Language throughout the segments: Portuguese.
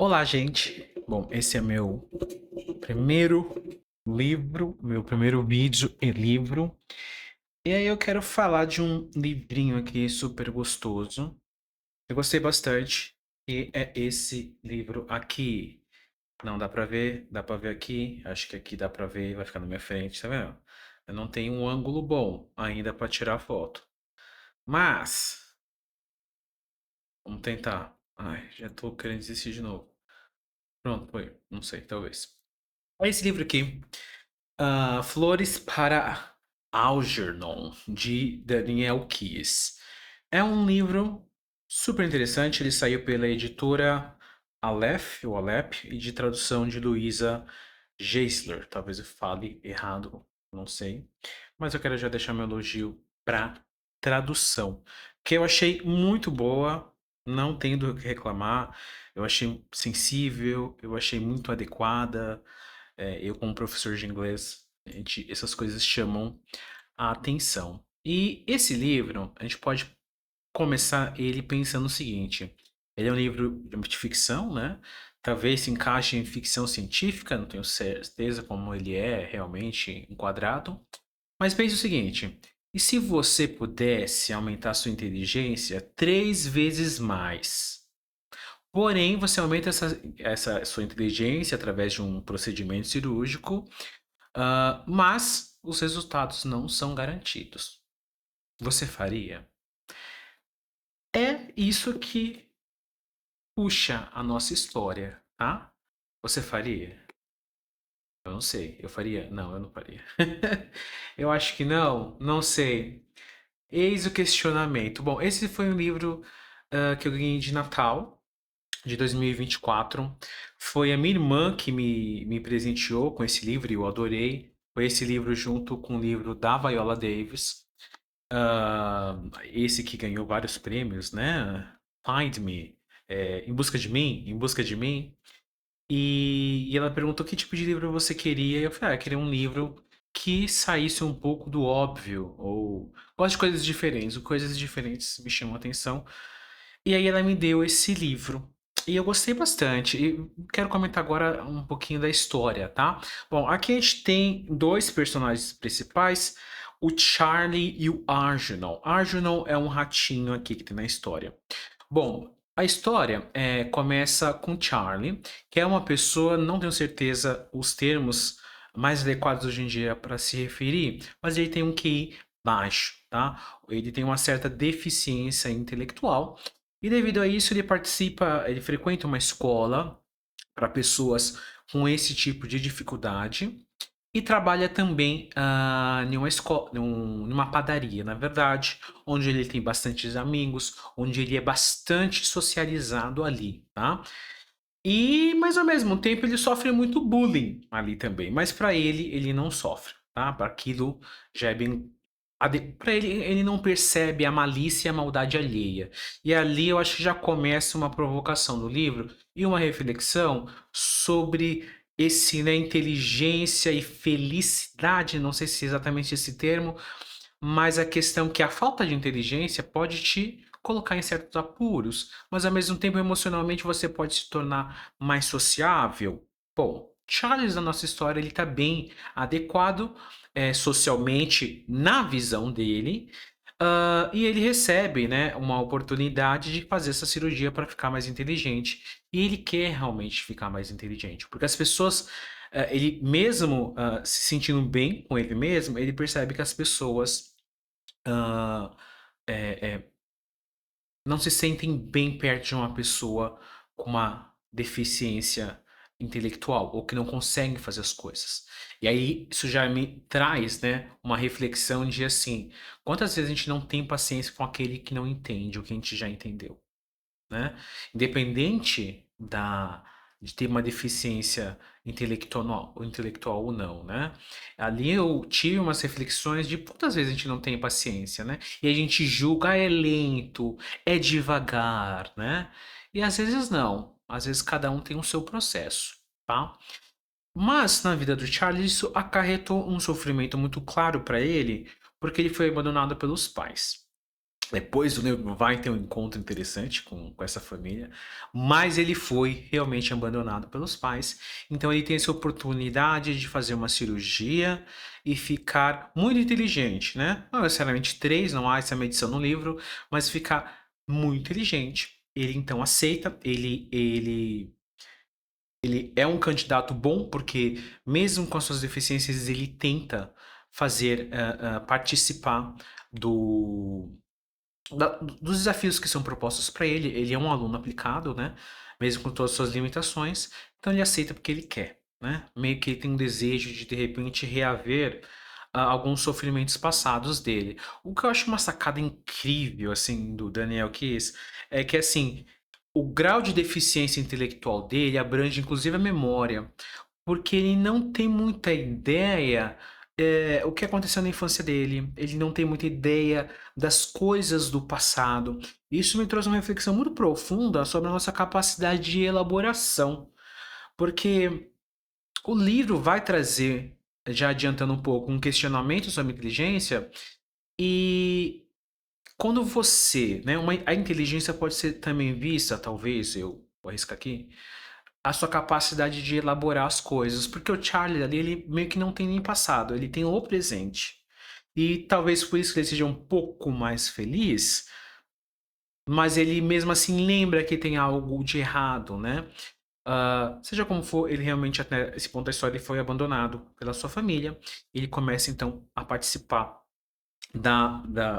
Olá, gente. Bom, esse é meu primeiro meu primeiro vídeo e livro. E aí eu quero falar de um livrinho aqui super gostoso. Eu gostei bastante. E é esse livro aqui. Não dá pra ver? Dá pra ver aqui? Acho que aqui dá pra ver, vai ficar na minha frente, tá vendo? Eu não tenho um ângulo bom ainda pra tirar foto. Mas, vamos tentar. Ai, já tô querendo desistir de novo. Pronto, foi. Não sei, talvez. É esse livro aqui. Flores para Algernon, de Daniel Keyes. É um livro super interessante. Ele saiu pela editora Aleph, e de tradução de Luísa Geisler. Talvez eu fale errado, não sei. Mas eu quero já deixar meu elogio para tradução, que eu achei muito boa, não tendo o que reclamar. Eu achei sensível, eu achei muito adequada. Eu, como professor de inglês, essas coisas chamam a atenção. E esse livro, a gente pode começar ele pensando o seguinte: ele é um livro de ficção, né? Talvez se encaixe em ficção científica, não tenho certeza como ele é realmente enquadrado. Mas pense o seguinte: e se você pudesse aumentar sua inteligência 3 vezes mais? Porém, você aumenta essa sua inteligência através de um procedimento cirúrgico, mas os resultados não são garantidos. Você faria? É isso que puxa a nossa história, tá? Você faria? Eu não sei. Eu faria? Não, eu não faria. Eu acho que não, não sei. Eis o questionamento. Bom, esse foi um livro que eu ganhei de Natal de 2024. Foi a minha irmã que me presenteou com esse livro e eu adorei. Foi esse livro junto com o livro da Viola Davis. Esse que ganhou vários prêmios, né? Find Me, Em Busca de Mim, Em Busca de Mim. E ela perguntou que tipo de livro você queria. E eu falei, eu queria um livro que saísse um pouco do óbvio, ou gosto de coisas diferentes me chamam a atenção. E aí ela me deu esse livro. E eu gostei bastante. E quero comentar agora um pouquinho da história, tá? Bom, aqui a gente tem dois personagens principais, o Charlie e o Arjunol. Arjunol é um ratinho aqui que tem na história. Bom, a história começa com Charlie, que é uma pessoa, não tenho certeza os termos mais adequados hoje em dia para se referir, mas ele tem um QI baixo, tá? Ele tem uma certa deficiência intelectual e devido a isso ele frequenta uma escola para pessoas com esse tipo de dificuldade e trabalha também em uma escola, numa padaria, na verdade, onde ele tem bastantes amigos, onde ele é bastante socializado ali, tá? Mas ao mesmo tempo ele sofre muito bullying ali também, mas para ele não sofre, tá? Para aquilo já é bem para ele não percebe a malícia e a maldade alheia. E ali eu acho que já começa uma provocação do livro e uma reflexão sobre esse, né, inteligência e felicidade, não sei se é exatamente esse termo, mas a questão que a falta de inteligência pode te colocar em certos apuros, mas ao mesmo tempo emocionalmente você pode se tornar mais sociável. Bom, Charles da nossa história ele está bem adequado socialmente na visão dele. E ele recebe, né, uma oportunidade de fazer essa cirurgia para ficar mais inteligente. E ele quer realmente ficar mais inteligente, porque as pessoas, ele mesmo se sentindo bem com ele mesmo, ele percebe que as pessoas ah, é, é, não se sentem bem perto de uma pessoa com uma deficiência intelectual ou que não consegue fazer as coisas. E aí isso já me traz, né, uma reflexão de assim, quantas vezes a gente não tem paciência com aquele que não entende o que a gente já entendeu, né? Independente de ter uma deficiência intelectual ou não, né? Ali eu tive umas reflexões de quantas vezes a gente não tem paciência, né? E a gente julga, é lento, é devagar, né? E às vezes não. Às vezes cada um tem o seu processo, tá? Mas na vida do Charlie isso acarretou um sofrimento muito claro para ele, porque ele foi abandonado pelos pais. Depois o livro vai ter um encontro interessante com essa família, mas ele foi realmente abandonado pelos pais. Então ele tem essa oportunidade de fazer uma cirurgia e ficar muito inteligente, né? Não necessariamente três, não há essa medição no livro, mas ficar muito inteligente. Ele então aceita, ele é um candidato bom, porque mesmo com as suas deficiências, ele tenta fazer participar do dos desafios que são propostos para ele. Ele é um aluno aplicado, né? Mesmo com todas as suas limitações, então ele aceita porque ele quer, né? Meio que ele tem um desejo de repente reaver alguns sofrimentos passados dele. O que eu acho uma sacada incrível assim do Daniel Keyes é que assim, o grau de deficiência intelectual dele abrange inclusive a memória, porque ele não tem muita ideia o que aconteceu na infância dele, ele não tem muita ideia das coisas do passado. Isso me trouxe uma reflexão muito profunda sobre a nossa capacidade de elaboração, porque o livro vai trazer, já adiantando um pouco, um questionamento sobre inteligência, e quando você, né, a inteligência pode ser também vista, talvez, eu vou arriscar aqui, a sua capacidade de elaborar as coisas, porque o Charlie ali, ele meio que não tem nem passado, ele tem o presente. E talvez por isso que ele seja um pouco mais feliz, mas ele mesmo assim lembra que tem algo de errado, né? Seja como for, ele realmente, até esse ponto da história, ele foi abandonado pela sua família. Ele começa então a participar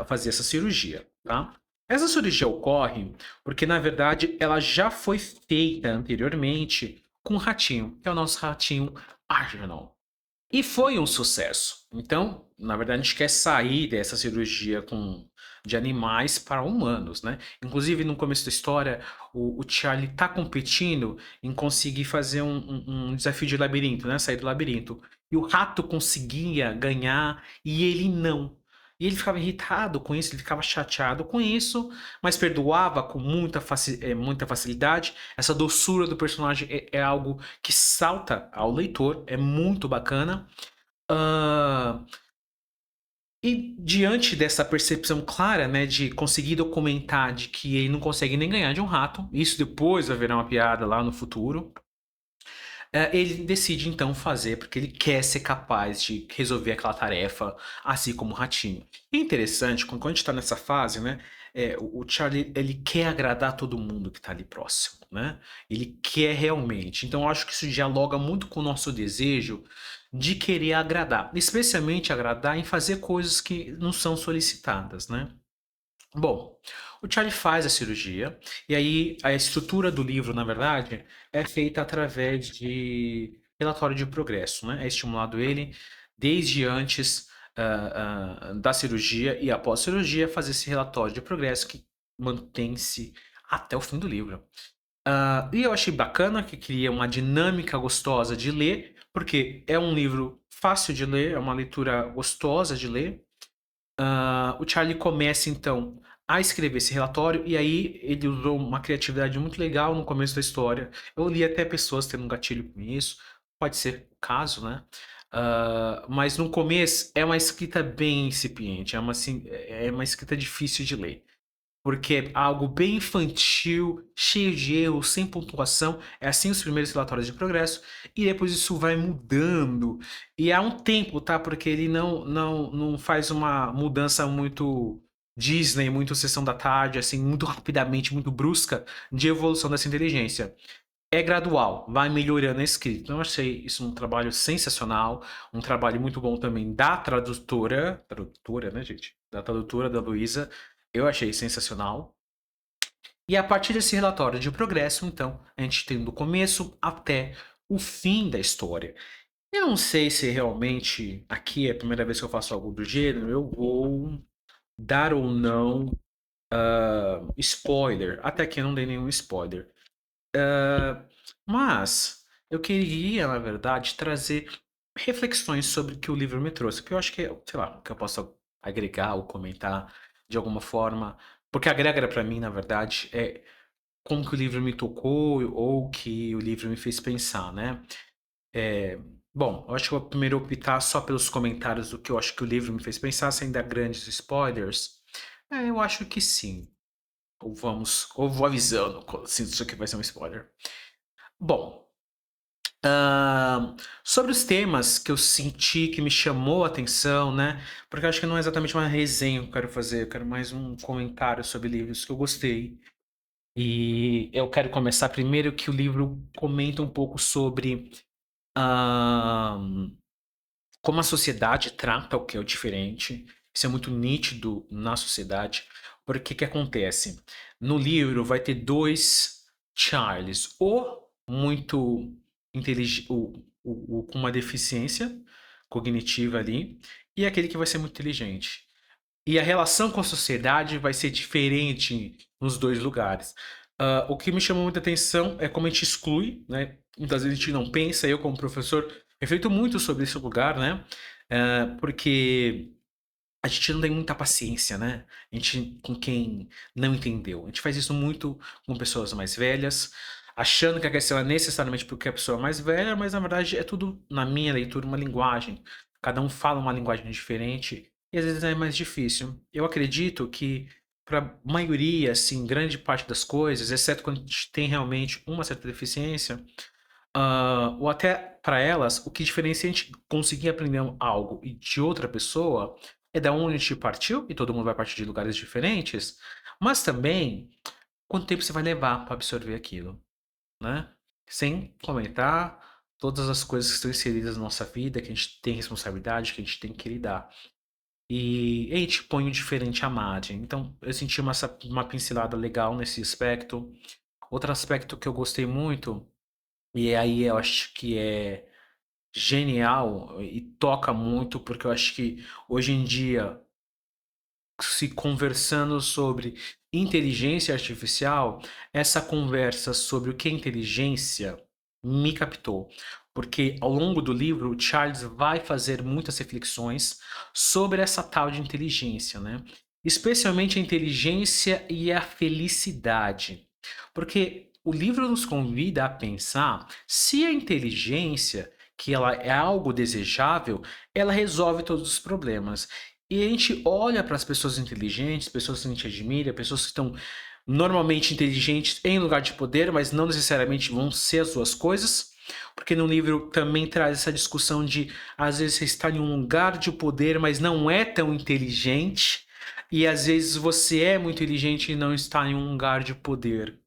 fazer essa cirurgia, tá? Essa cirurgia ocorre porque, na verdade, ela já foi feita anteriormente com o ratinho, que é o nosso ratinho Arnold. E foi um sucesso. Então, na verdade, a gente quer sair dessa cirurgia de animais para humanos, né? Inclusive, no começo da história, o Charlie está competindo em conseguir fazer um desafio de labirinto, né? Sair do labirinto. E o rato conseguia ganhar e ele não. E ele ficava irritado com isso, ele ficava chateado com isso, mas perdoava com muita facilidade. Essa doçura do personagem é algo que salta ao leitor, é muito bacana. Ah, e diante dessa percepção clara, né, de conseguir documentar de que ele não consegue nem ganhar de um rato, isso depois vai virar uma piada lá no futuro, ele decide então fazer, porque ele quer ser capaz de resolver aquela tarefa, assim como o ratinho. E é interessante, quando a gente está nessa fase, né, o Charlie ele quer agradar todo mundo que está ali próximo, né? Ele quer realmente. Então eu acho que isso dialoga muito com o nosso desejo de querer agradar, especialmente agradar em fazer coisas que não são solicitadas, né? Bom, o Charlie faz a cirurgia, e aí a estrutura do livro, na verdade, é feita através de relatório de progresso, né? É estimulado ele desde antes da cirurgia e após a cirurgia fazer esse relatório de progresso que mantém-se até o fim do livro. E eu achei bacana que cria uma dinâmica gostosa de ler, porque é um livro fácil de ler, é uma leitura gostosa de ler. O Charlie começa então a escrever esse relatório e aí ele usou uma criatividade muito legal no começo da história. Eu li até pessoas tendo um gatilho com isso, pode ser o caso, né? Mas no começo é uma escrita bem incipiente, é uma escrita difícil de ler. Porque é algo bem infantil, cheio de erros, sem pontuação. É assim os primeiros relatórios de progresso. E depois isso vai mudando. E há um tempo, tá? Porque ele não faz uma mudança muito Disney, muito sessão da tarde, assim, muito rapidamente, muito brusca de evolução dessa inteligência. É gradual, vai melhorando a escrita. Então, eu achei isso um trabalho sensacional, um trabalho muito bom também da tradutora, né, gente? Da tradutora da Luísa, eu achei sensacional. E a partir desse relatório de progresso, então, a gente tem do começo até o fim da história. Eu não sei se realmente aqui é a primeira vez que eu faço algo do gênero, eu vou dar ou não spoiler. Até aqui eu não dei nenhum spoiler. Mas eu queria, na verdade, trazer reflexões sobre o que o livro me trouxe, que eu acho que, sei lá, que eu posso agregar ou comentar de alguma forma, porque agrega para mim, na verdade, é como que o livro me tocou ou que o livro me fez pensar, né? Bom, eu acho que eu vou primeiro optar só pelos comentários do que eu acho que o livro me fez pensar, sem dar grandes spoilers. Eu acho que sim. Ou vou avisando, se isso aqui vai ser um spoiler. Bom, sobre os temas que eu senti que me chamou a atenção, né? Porque eu acho que não é exatamente uma resenha que eu quero fazer, eu quero mais um comentário sobre livros que eu gostei. E eu quero começar primeiro que o livro comenta um pouco sobre como a sociedade trata o que é o diferente. Isso é muito nítido na sociedade. Porque que acontece? No livro vai ter dois Charles, ou muito inteligente, com uma deficiência cognitiva ali, e aquele que vai ser muito inteligente. E a relação com a sociedade vai ser diferente nos dois lugares. O que me chamou muita atenção é como a gente exclui, né? Muitas vezes a gente não pensa, eu como professor reflito muito sobre esse lugar, né? Porque a gente não tem muita paciência, né? A gente com quem não entendeu. A gente faz isso muito com pessoas mais velhas, achando que a questão é necessariamente porque a pessoa é mais velha, mas na verdade é tudo, na minha leitura, uma linguagem. Cada um fala uma linguagem diferente e às vezes é mais difícil. Eu acredito que para a maioria, assim, grande parte das coisas, exceto quando a gente tem realmente uma certa deficiência, ou até para elas, o que diferencia a gente conseguir aprender algo e de outra pessoa é da onde a gente partiu, e todo mundo vai partir de lugares diferentes, mas também quanto tempo você vai levar para absorver aquilo, né? Sem comentar todas as coisas que estão inseridas na nossa vida, que a gente tem responsabilidade, que a gente tem que lidar. E a gente põe o diferente à margem. Então, eu senti uma pincelada legal nesse aspecto. Outro aspecto que eu gostei muito, e aí eu acho que é genial e toca muito, porque eu acho que hoje em dia, se conversando sobre inteligência artificial, essa conversa sobre o que é inteligência me captou. Porque ao longo do livro, o Charles vai fazer muitas reflexões sobre essa tal de inteligência, né? Especialmente a inteligência e a felicidade. Porque o livro nos convida a pensar se a inteligência, que ela é algo desejável, ela resolve todos os problemas. E a gente olha para as pessoas inteligentes, pessoas que a gente admira, pessoas que estão normalmente inteligentes em lugar de poder, mas não necessariamente vão ser as duas coisas, porque no livro também traz essa discussão de às vezes você está em um lugar de poder, mas não é tão inteligente, e às vezes você é muito inteligente e não está em um lugar de poder.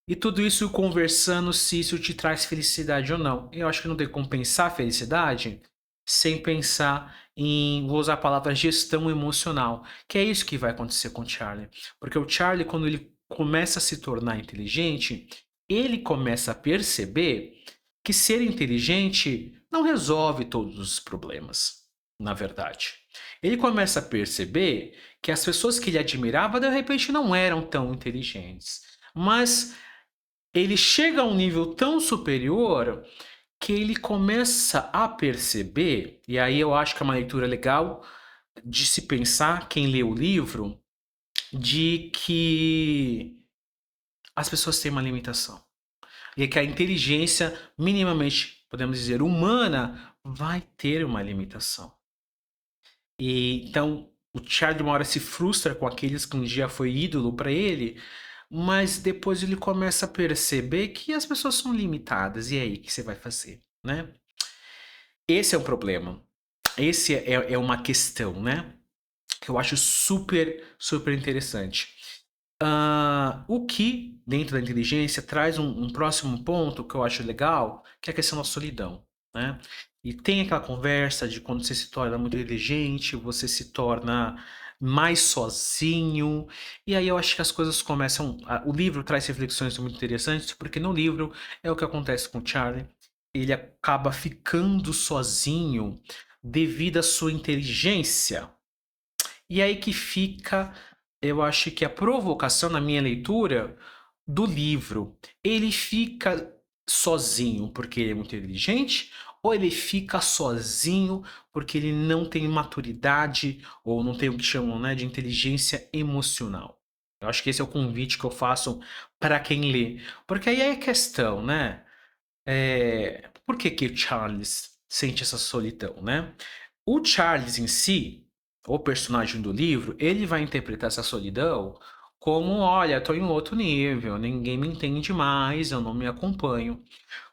E tudo isso conversando se isso te traz felicidade ou não. Eu acho que não tem como pensar felicidade sem pensar em, vou usar a palavra gestão emocional, que é isso que vai acontecer com o Charlie. Porque o Charlie, quando ele começa a se tornar inteligente, ele começa a perceber que ser inteligente não resolve todos os problemas, na verdade. Ele começa a perceber que as pessoas que ele admirava, de repente, não eram tão inteligentes. Mas ele chega a um nível tão superior que ele começa a perceber, e aí eu acho que é uma leitura legal de se pensar, quem lê o livro, de que as pessoas têm uma limitação. E que a inteligência, minimamente, podemos dizer, humana, vai ter uma limitação. E então o Charlie uma hora se frustra com aqueles que um dia foi ídolo para ele, mas depois ele começa a perceber que as pessoas são limitadas. E aí, o que você vai fazer, né? Esse é um problema. Esse é uma questão, né? Que eu acho super, super interessante. O que, dentro da inteligência, traz um próximo ponto que eu acho legal, que é a questão da solidão, né? E tem aquela conversa de quando você se torna muito inteligente, você se torna mais sozinho, e aí eu acho que as coisas começam. O livro traz reflexões muito interessantes, porque no livro é o que acontece com o Charlie. Ele acaba ficando sozinho devido à sua inteligência. E aí que fica, eu acho que a provocação na minha leitura do livro. Ele fica sozinho porque ele é muito inteligente, ou ele fica sozinho porque ele não tem maturidade ou não tem o que chamam, né, de inteligência emocional. Eu acho que esse é o convite que eu faço para quem lê. Porque aí é a questão, né? Por que que o Charles sente essa solidão, né? O Charles em si, o personagem do livro, ele vai interpretar essa solidão como, olha, tô em outro nível, ninguém me entende mais, eu não me acompanho.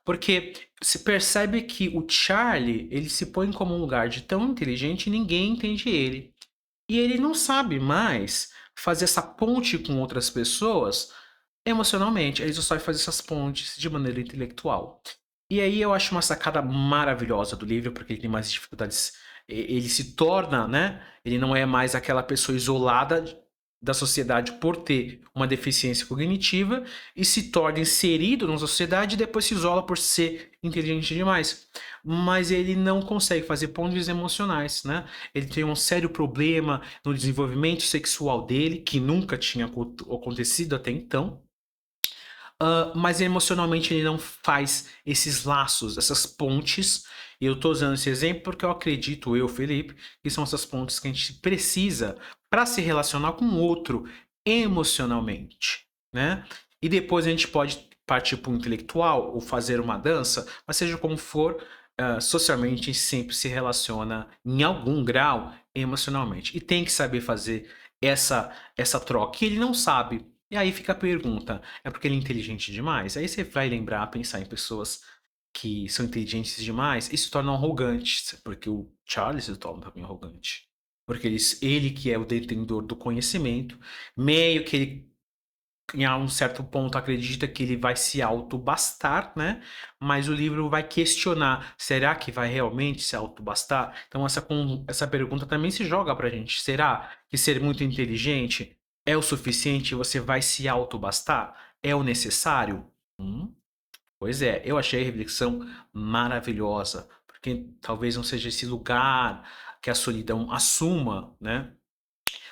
Porque se percebe que o Charlie, ele se põe como um lugar de tão inteligente e ninguém entende ele. E ele não sabe mais fazer essa ponte com outras pessoas emocionalmente, ele só sabe fazer essas pontes de maneira intelectual. E aí eu acho uma sacada maravilhosa do livro, porque ele tem mais dificuldades. Ele se torna, né? Ele não é mais aquela pessoa isolada da sociedade por ter uma deficiência cognitiva e se torna inserido na sociedade e depois se isola por ser inteligente demais. Mas ele não consegue fazer pontes emocionais, né? Ele tem um sério problema no desenvolvimento sexual dele, que nunca tinha acontecido até então. Mas emocionalmente ele não faz esses laços, essas pontes. E eu estou usando esse exemplo porque eu acredito, eu, Felipe, que são essas pontes que a gente precisa para se relacionar com o outro emocionalmente, né? E depois a gente pode partir para o intelectual ou fazer uma dança, mas seja como for, socialmente a gente sempre se relaciona em algum grau emocionalmente. E tem que saber fazer essa troca. E ele não sabe. E aí fica a pergunta: é porque ele é inteligente demais? Aí você vai lembrar, pensar em pessoas que são inteligentes demais e se tornam arrogantes, porque o Charles se torna também arrogante. Porque ele que é o detentor do conhecimento, meio que ele em um certo ponto acredita que ele vai se autobastar, né? Mas o livro vai questionar, será que vai realmente se autobastar? Então essa pergunta também se joga pra gente. Será que ser muito inteligente é o suficiente? Você vai se autobastar? É o necessário? Hum? Pois é, eu achei a reflexão maravilhosa, porque talvez não seja esse lugar que a solidão assuma, né?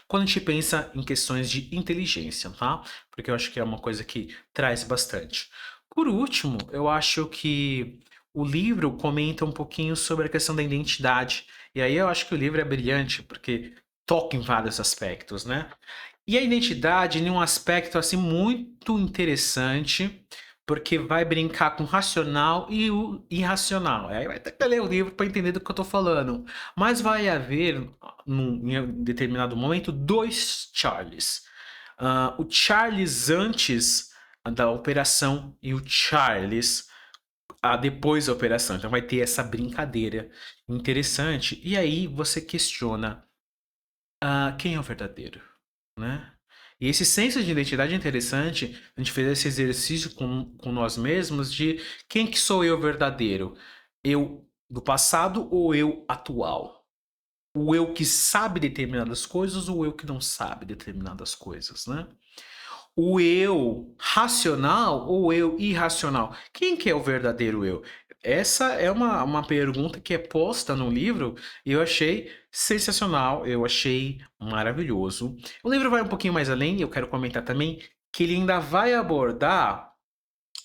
Quando a gente pensa em questões de inteligência, tá? Porque eu acho que é uma coisa que traz bastante. Por último, eu acho que o livro comenta um pouquinho sobre a questão da identidade. E aí eu acho que o livro é brilhante, porque toca em vários aspectos, né? E a identidade em um aspecto assim muito interessante, porque vai brincar com o racional e o irracional. Aí vai ter que ler o livro para entender do que eu estou falando. Mas vai haver, em um determinado momento, dois Charles. O Charles antes da operação e o Charles depois da operação. Então vai ter essa brincadeira interessante. E aí você questiona quem é o verdadeiro, né? E esse senso de identidade é interessante. A gente fez esse exercício com nós mesmos de quem que sou eu verdadeiro? Eu do passado ou eu atual? O eu que sabe determinadas coisas ou o eu que não sabe determinadas coisas, né? O eu racional ou o eu irracional? Quem que é o verdadeiro eu? Essa é uma pergunta que é posta no livro e eu achei sensacional, eu achei maravilhoso. O livro vai um pouquinho mais além, eu quero comentar também que ele ainda vai abordar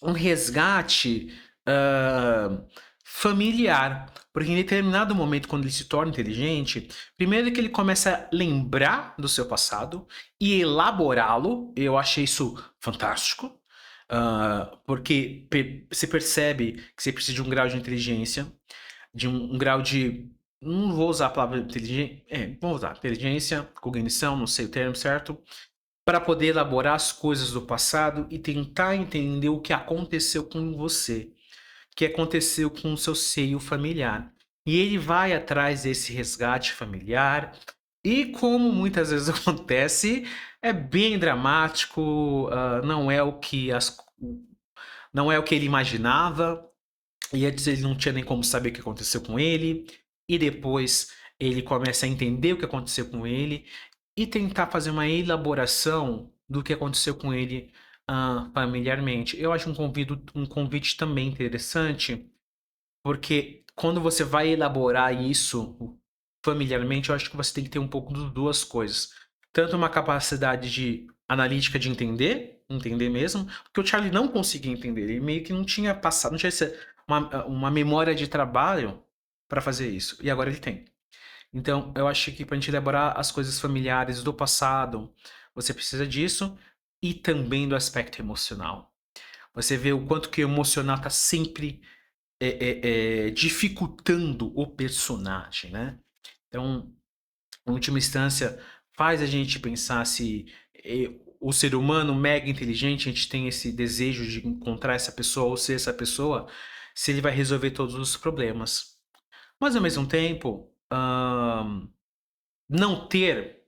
um resgate ah, familiar. Porque em determinado momento, quando ele se torna inteligente, primeiro que ele começa a lembrar do seu passado e elaborá-lo. Eu achei isso fantástico. Porque você percebe que você precisa de um grau de inteligência, de um grau de. Não vou usar a palavra inteligência. Vou usar inteligência, cognição, não sei o termo certo, para poder elaborar as coisas do passado e tentar entender o que aconteceu com você, o que aconteceu com o seu seio familiar. E ele vai atrás desse resgate familiar, e como muitas vezes acontece, é bem dramático, não é o que não é o que ele imaginava, e antes ele não tinha nem como saber o que aconteceu com ele, e depois ele começa a entender o que aconteceu com ele e tentar fazer uma elaboração do que aconteceu com ele familiarmente. Eu acho um convite também interessante, porque quando você vai elaborar isso familiarmente, eu acho que você tem que ter um pouco das duas coisas. Tanto uma capacidade de analítica de entender mesmo, porque o Charlie não conseguia entender, ele meio que não tinha passado, não tinha uma memória de trabalho para fazer isso, e agora ele tem. Então, eu acho que para a gente elaborar as coisas familiares do passado, você precisa disso e também do aspecto emocional. Você vê o quanto que o emocional está sempre dificultando o personagem, né? Então, em última instância, faz a gente pensar se o ser humano mega inteligente, a gente tem esse desejo de encontrar essa pessoa ou ser essa pessoa, se ele vai resolver todos os problemas. Mas ao mesmo tempo, não ter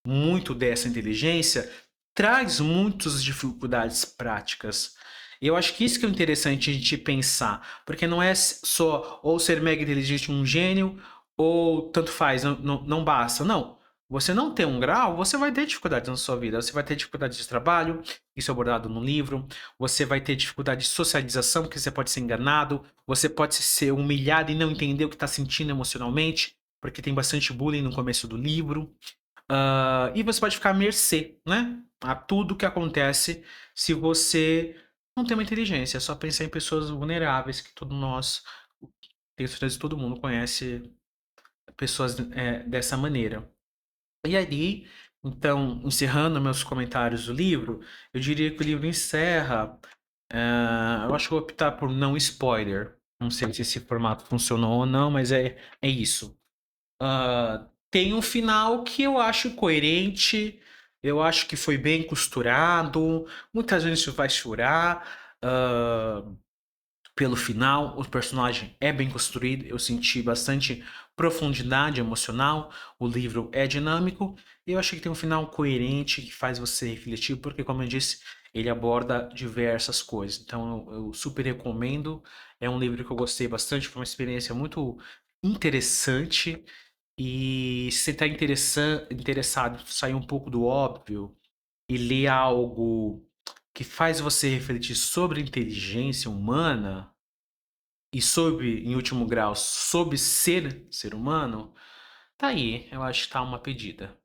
muito dessa inteligência traz muitas dificuldades práticas. E eu acho que isso que é interessante a gente pensar, porque não é só ou ser mega inteligente um gênio, ou tanto faz, não basta. Não. Você não ter um grau, você vai ter dificuldades na sua vida. Você vai ter dificuldades de trabalho, isso é abordado no livro. Você vai ter dificuldade de socialização, porque você pode ser enganado. Você pode ser humilhado e não entender o que está sentindo emocionalmente, porque tem bastante bullying no começo do livro. E você pode ficar à mercê, né? A tudo que acontece se você não tem uma inteligência. É só pensar em pessoas vulneráveis, que todos nós, tenho certeza que todo mundo conhece pessoas dessa maneira. E aí, então, encerrando meus comentários do livro, eu diria que o livro encerra. Eu acho que eu vou optar por não spoiler. Não sei se esse formato funcionou ou não, mas é isso. Tem um final que eu acho coerente, eu acho que foi bem costurado, muitas vezes você vai chorar pelo final, o personagem é bem construído, eu senti bastante profundidade emocional, o livro é dinâmico, e eu achei que tem um final coerente que faz você refletir, porque, como eu disse, ele aborda diversas coisas. Então, eu super recomendo. É um livro que eu gostei bastante, foi uma experiência muito interessante. E se você está interessado, sair um pouco do óbvio e ler algo que faz você refletir sobre inteligência humana e sobre, em último grau, sobre ser humano, tá aí, eu acho que tá uma pedida.